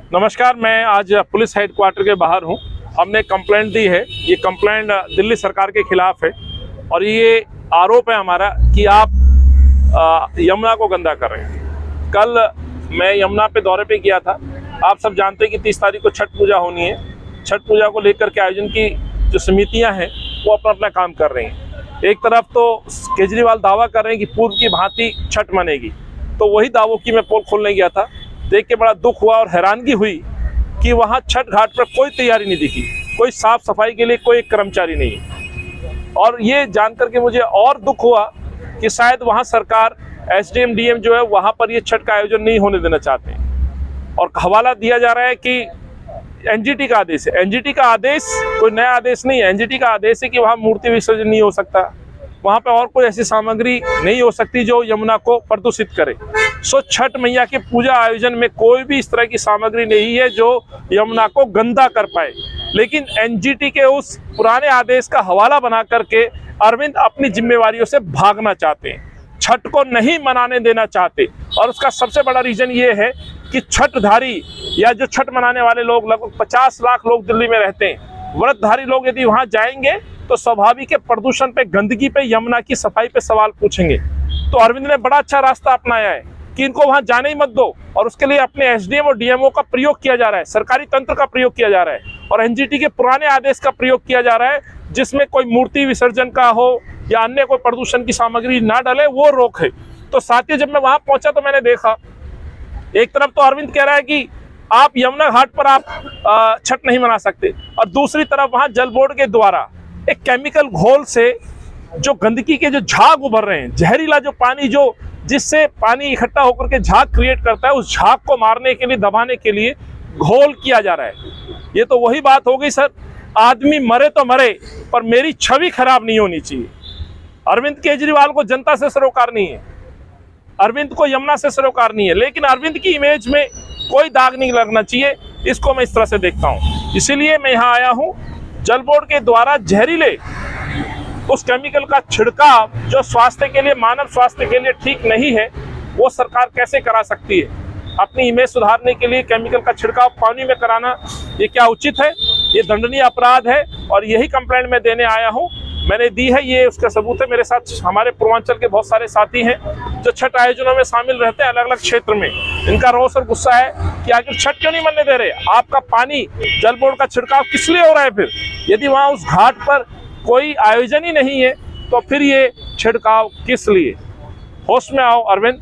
नमस्कार, मैं आज पुलिस हेडक्वार्टर के बाहर हूं। हमने कंप्लेंट दी है। ये कंप्लेंट दिल्ली सरकार के खिलाफ है और ये आरोप है हमारा कि आप यमुना को गंदा कर रहे हैं। कल मैं यमुना पे दौरे पे गया था। आप सब जानते हैं कि 30 तारीख को छठ पूजा होनी है। छठ पूजा को लेकर के आयोजन की जो समितियां हैं वो अपना अपना काम कर रही हैं। एक तरफ तो केजरीवाल दावा कर रहे हैं कि पूर्व की भांति छठ मनेगी, तो वही दावों की मैं पोल खोलने गया था। देख के बड़ा दुख हुआ और हैरानगी हुई कि वहाँ छठ घाट पर कोई तैयारी नहीं दिखी, कोई साफ सफाई के लिए कोई कर्मचारी नहीं। और ये जानकर के मुझे और दुख हुआ कि शायद वहाँ सरकार एसडीएम डीएम जो है वहाँ पर ये छठ का आयोजन नहीं होने देना चाहते हैं। और हवाला दिया जा रहा है कि एनजीटी का आदेश है। एनजीटी का आदेश कोई नया आदेश नहीं है। एनजीटी का आदेश है कि वहाँ मूर्ति विसर्जन नहीं हो सकता, वहाँ पे और कोई ऐसी सामग्री नहीं हो सकती जो यमुना को प्रदूषित करे। सो छठ मैया के पूजा आयोजन में कोई भी इस तरह की सामग्री नहीं है जो यमुना को गंदा कर पाए। लेकिन एनजीटी के उस पुराने आदेश का हवाला बना करके अरविंद अपनी जिम्मेवारियों से भागना चाहते हैं, छठ को नहीं मनाने देना चाहते। और उसका सबसे बड़ा रीजन ये है कि छठधारी या जो छठ मनाने वाले लोग, लगभग 50 लाख लोग दिल्ली में रहते हैं, व्रतधारी लोग यदि वहां जाएंगे तो स्वाभाविक है प्रदूषण पे, गंदगी पे, यमुना की सफाई पे सवाल पूछेंगे। तो अरविंद ने बड़ा अच्छा रास्ता अपनाया है कि इनको वहां जाने ही मत दो, और उसके लिए अपने एसडीएम और डीएमओ का प्रयोग किया जा रहा है, सरकारी तंत्र का प्रयोग किया जा रहा है और एनजीटी के पुराने आदेश का प्रयोग किया जा रहा है, जिसमें कोई मूर्ति विसर्जन का हो या अन्य कोई प्रदूषण की सामग्री ना डले, वो रोक है। तो साथियों, जब मैं वहां पहुंचा तो मैंने देखा, एक तरफ तो अरविंद कह रहा है कि आप यमुना घाट पर आप छठ नहीं मना सकते, और दूसरी तरफ वहां जल बोर्ड के द्वारा एक केमिकल घोल से जो गंदगी के जो झाग उभर रहे हैं, जहरीला जो पानी जो जिससे पानी इकट्ठा होकर के झाग क्रिएट करता है, उस झाग को मारने के लिए, दबाने के लिए घोल किया जा रहा है। ये तो वही बात हो गई सर, आदमी मरे तो मरे पर मेरी छवि खराब नहीं होनी चाहिए। अरविंद केजरीवाल को जनता से सरोकार नहीं है, अरविंद को यमुना से सरोकार नहीं है, लेकिन अरविंद की इमेज में कोई दाग नहीं लगना चाहिए। इसको मैं इस तरह से देखता हूँ, इसीलिए मैं यहाँ आया हूँ। जल बोर्ड के द्वारा जहरीले उस केमिकल का छिड़काव जो स्वास्थ्य के लिए, मानव स्वास्थ्य के लिए ठीक नहीं है, वो सरकार कैसे करा सकती है? अपनी इमेज सुधारने के लिए केमिकल का छिड़काव पानी में कराना, ये क्या उचित है? ये दंडनीय अपराध है और यही कंप्लेंट मैं देने आया हूँ। मैंने दी है, ये उसका सबूत है। मेरे साथ हमारे पूर्वांचल के बहुत सारे साथी हैं जो छठ आयोजनों में शामिल रहते हैं अलग अलग क्षेत्र में। इनका रोष और गुस्सा है कि आखिर छठ क्यों नहीं मनने दे रहे? आपका पानी, जल बोर्ड का छिड़काव किस लिए हो रहा है? फिर यदि वहाँ उस घाट पर कोई आयोजन ही नहीं है तो फिर ये छिड़काव किस लिए? होश में आओ अरविंद,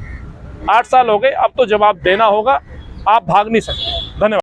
8 साल हो गए, अब तो जवाब देना होगा, आप भाग नहीं सकते।